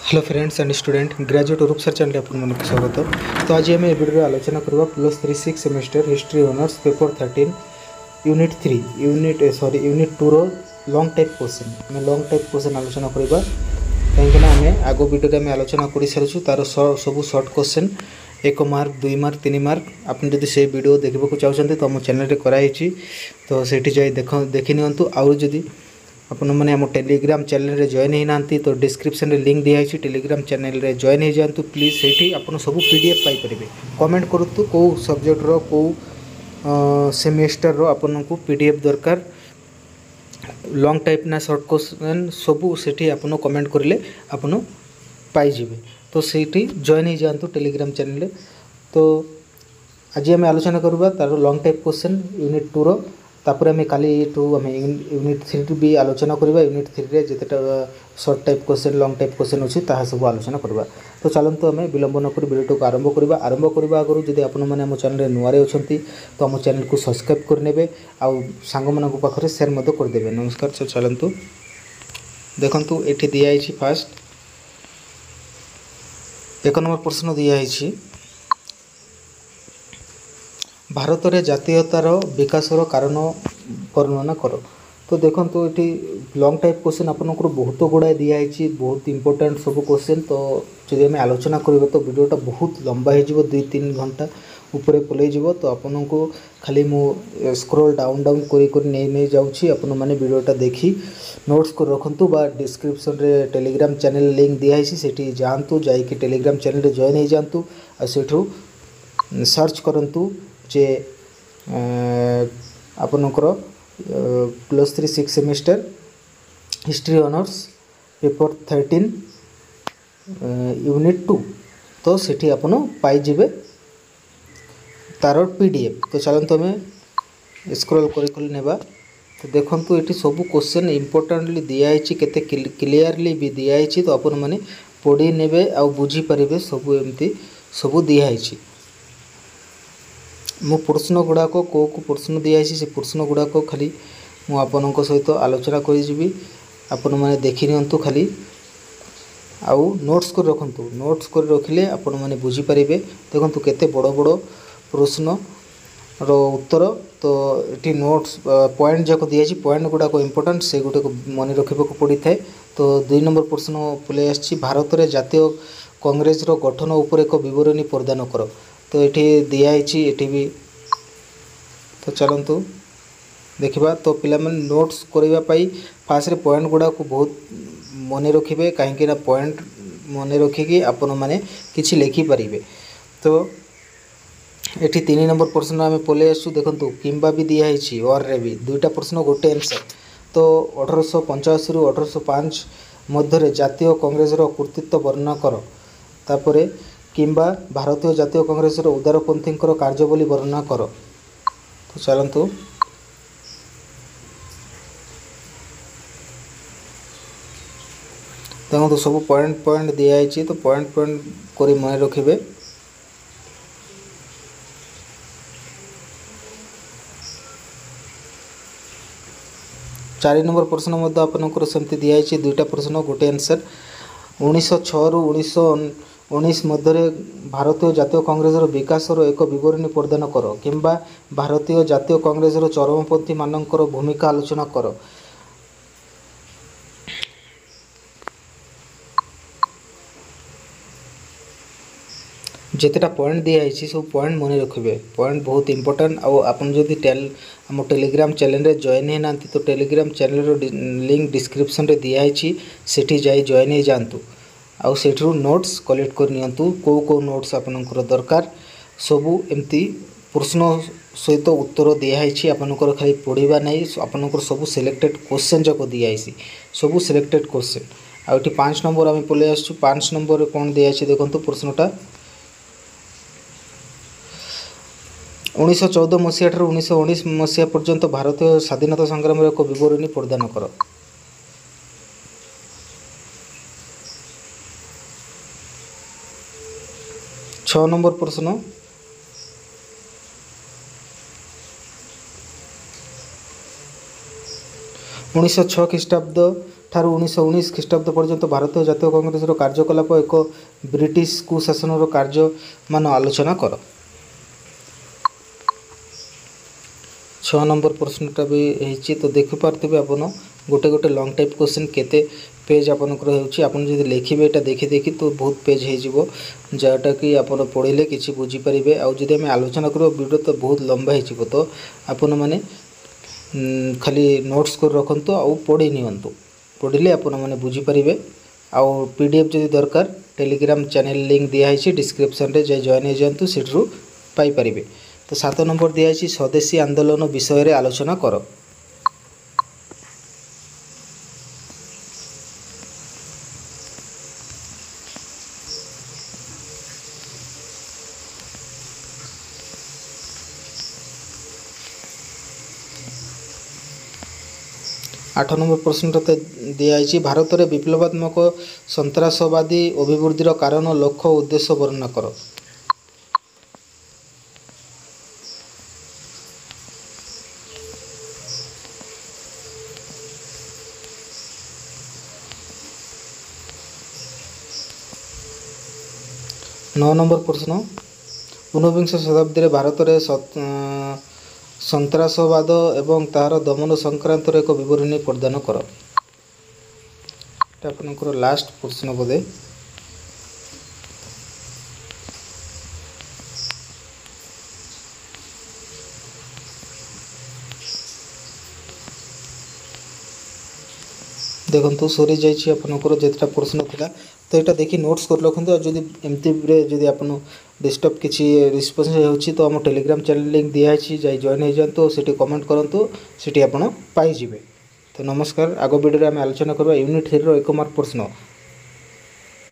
Hello friends and student graduate रूप sir channel आपको स्वागत। तो आज आम वीडियो आलोचना करवा +3 6 semester history honours paper 13 unit 2 रो लॉन्ग टाइप क्वेश्चन आम लॉन्ग टाइप क्वेश्चन आलोचना करवा कहीं आम आग वीडियो में आलोचना कर सारी तार सब short question 1 mark 2 mark 3 mark आपन जदि से वीडियो देखा चाहते तो आम चैनल कराई तो सेठी जाई देखि नियंतु आउ जदि आपण मैंने आम टेलीग्राम चैनल रे जॉइन ही ना तो डिस्क्रिप्शन रे लिंक दिखाई टेलीग्राम चैनल रे जॉइन हो जातु प्लीज से आप सब पीडीएफ पाइपर कमेंट करूँ कौ सब्जेक्ट रो कौ सेमेस्टर रो आपन को पीडीएफ दरकार लॉन्ग टाइप ना शॉर्ट क्वेश्चन सबू से आपन कमेंट करें आपन पाइबे तो सेठी जॉइन हो जातु टेलीग्राम चैनल रे। तो आज आम आलोचना करवा तार लॉन्ग टाइप क्वेश्चन यूनिट 2 रो तापर आम काली आम यूनिट 3 भी आलोचना करवा यूनिट 3 रे जितेटा short type question long type question अच्छी ताहा सब आलोचना करवा। तो चलते आम विलंब नक वीडियो को आरंभ करवा आगु जदि आपण मैंने आम चैनल नुआरे अच्छा तो आम चैनल को सब्सक्राइब करने आउ सांग मान पाखे सेयार करदे। नमस्कार। तो चलतु देखु ये दिखाई फास्ट 1 नंबर प्रश्न दिखाई भारत में जातीयतार विकासर कारण वर्णना कर। तो देखो ये लॉन्ग टाइप क्वेश्चन आपंकर बहुत गुड़ाए दिखाई बहुत इंपोर्टेंट सब क्वेश्चन। तो जब आम आलोचना करवा तो वीडियोटा बहुत लंबा हो 2-3 घंटा ऊपर पलैज तो आपन को खाली मु स्क्रॉल डाउन डाउन कर जाऊँगी आपण मैंने वीडियोटा देखी नोट्स कर रखु बा डिस्क्रिप्शन रे टेलीग्राम चैनल लिंक दिखाई से जातु जाकि टेलीग्राम चैनल रे जॉइन हो जातु आठू सर्च करंतु जे आपनकर +3 6 semester history honours paper 13 unit 2 तो सेठी आपन पाइबे तार पीडीएफ। तो चलते आम स्क्रॉल कर नेबा तो देखंतु ये सब क्वेश्चन इंपोर्टेंटली दिखाई केते क्लियरली भी दिखाई तो आपण मैंने पढ़ी नेबे आ बुझी पारे सब एमती सब दिखाई मो प्रश्न गुड़ाक कौ प्रश्न दिखाई से प्रश्न गुड़ाक खाली मुझे सहित आलोचना करी आपण मैंने देखि नियंतु खाली आउ नोट्स कर रखु नोट्स कर रखिले आपण मैंने बुझी पारे। देखो केते बड़ बड़ प्रश्न रो उत्तर तो ये नोट्स पॉइंट जाक दिखाई पॉइंट गुड़ाक इंपोर्टेंट से गुटे मन रखा पड़ी थाए। तो 2 नंबर प्रश्न पलि आसी भारत में जातीय कांग्रेस रो गठन उपर एक विवरणी प्रदान कर। तो ये दिखाई ये भी तो चलतु देखा तो पिला मन नोट्स करने फास्ट पॉइंट गुड़ा को बहुत मन रखिए कहीं पॉइंट मन रखिकी आपण मैंने किसी लिखिपारे। तो ये 3 नंबर प्रश्न आम पलि आसू देखु किंबा भी दिखाई और रे भी 2टा प्रश्न गोटे आंसर। तो 1885 रु 1805 मध्य जातीय कांग्रेस कर्तृत्व वर्णना कर तापर किंबा भारतीय जातीय कांग्रेस उदारपंथी कार्यावली वर्णना कर। तो चलतु देखो सब पॉइंट पॉइंट दिखाई तो पॉइंट पॉइंट कर मन रखिए। चार नंबर प्रश्न आपंकर सेमती दिखाई 2टा प्रश्न गोटे आंसर 1906 रु 1919 मध्य भारतीय जातीय कांग्रेस विकासर एक विवरणी प्रदान कर किंबा भारतीय जातीय कांग्रेस चरमपंथी मानकर भूमिका आलोचना कर। जितेटा पॉइंट दिखाई सब पॉइंट मन रखिए पॉइंट बहुत इंपोर्टेंट आपन जदि आम टेलीग्राम चैनल रे जॉइन है ना तो टेलीग्राम चैनल लिंक डिस्क्रिप्शन रे दिखाई सेठी जाई जॉइन हो जातु आउ सेठू नोट्स कलेक्ट कर नियंतु कौ नोट्स आपनकर दरकार सबू एमती प्रश्न सहित उत्तर दिखाई आपनकर खाली पढ़ा नहीं आपनकर सब सिलेक्टेड क्वेश्चन जाक दिखाई सबू सिलेक्टेड क्वेश्चन आउ 5 नंबर आम पलि आसु 5 नंबर कौन दिखाई देखो प्रश्नटा 1914 मसीहा ठार 1919 मसीहा पर्यंत भारतीय स्वाधीनता संग्राम एक विवरणी प्रदान कर। छः नंबर प्रश्न 1906 ख्रीष्टाब्द ଠାରୁ 1919 ଖ୍ରୀଷ୍ଟାବ୍ଦ ପର୍ଯ୍ୟନ୍ତ ଭାରତୀୟ ଜାତୀୟ କଂଗ୍ରେସର କାର୍ଯ୍ୟକଳାପ ଏକ ବ୍ରିଟିଶ କୁଶାସନର କାର୍ଯ୍ୟମାନ ଆଲୋଚନା କର। 6 ନମ୍ବର ପ୍ରଶ୍ନଟା ବି ହେଇଛି। ତ ଦେଖିପାରୁଥିବେ ଆପଣ ଗୋଟେ ଗୋଟେ ଲଙ୍ଗ୍ ଟାଇପ୍ କ୍ୱେଶ୍ଚିନ୍ କେତେ पेज आपनकर होची आपन जदि लिखिबे एटा देखि देखि तो बहुत पेज हे जिवो जाटा कि आपन पढिले किछि बुझी परिबे। आ जदि हम आलोचना करो वीडियो तो बहुत लंबा हे जिवो तो आपन माने खाली नोट्स कर रखंतु आ पढि नियंतु पढिले आपन माने बुझी परिबे। आ पीडीएफ जदि दरकार टेलीग्राम चैनल लिंक दिया है डिस्क्रिप्शन रे जाय जॉइन हे जंतु सिटरू पाई परिबे। तो 7 नंबर दिया है स्वदेशी आंदोलन विषय रे आलोचना करो। 8 नंबर प्रश्न दिखाई भारत में विप्लवात्मक सन्त्रासवादी अभिवृद्धिर कारण लक्ष्य उद्देश्य वर्णना कर। नौ नंबर प्रश्न 19विंश शताब्दी भारत में सन्त्रासवाद एवं तार दमन संक्रांत एक विवरणी प्रदान कर। आपनकर लास्ट प्रश्न बोधे। देखो सरी जापर जितना प्रश्न था तो यहाँ देखिए नोट्स कर रखते। जदि एमती जदि आप डिस्टर्ब किसी रिस्पॉन्स हो तो आम टेलीग्राम चैनल लिंक दिखाई जाए जॉइन हो जातु सीटी कमेंट करूँ सीटी आप पाइबे। तो नमस्कार। आग वीडियो में आलोचना करवा यूनिट 3 रो 1 मार्क प्रश्न